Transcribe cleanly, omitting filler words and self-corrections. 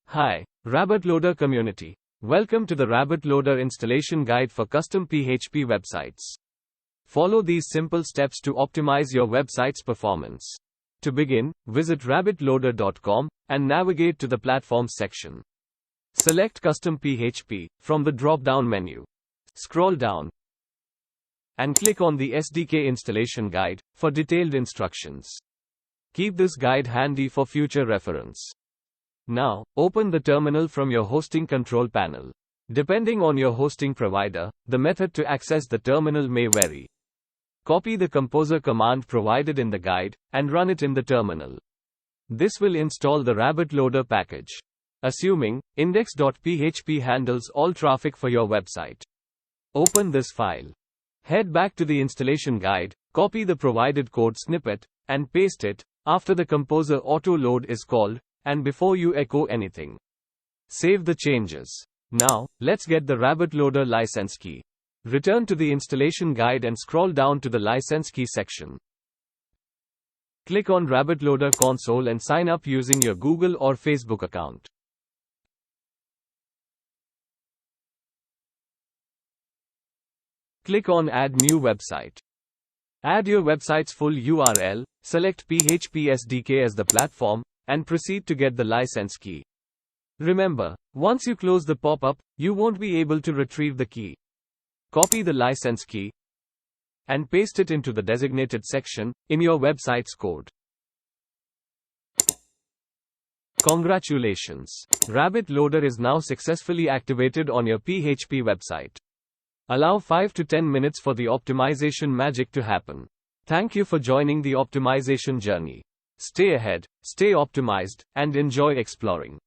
Hi, RabbitLoader community. Welcome to the RabbitLoader installation guide for custom PHP websites. Follow these simple steps to optimize your website's performance. To begin, visit rabbitloader.com and navigate to the Platforms section. Select Custom PHP from the drop-down menu. Scroll down and click on the SDK installation guide for detailed instructions. Keep this guide handy for future reference. Now, open the terminal from your hosting control panel. Depending on your hosting provider, the method to access the terminal may vary. Copy the Composer command provided in the guide and run it in the terminal. This will install the RabbitLoader package. Assuming index.php handles all traffic for your website. Open this file. Head back to the installation guide, copy the provided code snippet, and paste it after the Composer auto load is called and before you echo anything. Save the changes. Now, let's get the RabbitLoader license key. Return to the installation guide and scroll down to the license key section. Click on RabbitLoader console and sign up using your Google or Facebook account. Click on Add New Website. Add your website's full URL, select PHP SDK as the platform, and proceed to get the license key. Remember, once you close the pop-up, you won't be able to retrieve the key. Copy the license key and paste it into the designated section in your website's code. Congratulations! RabbitLoader is now successfully activated on your PHP website. Allow 5 to 10 minutes for the optimization magic to happen. Thank you for joining the optimization journey. Stay ahead, stay optimized, and enjoy exploring.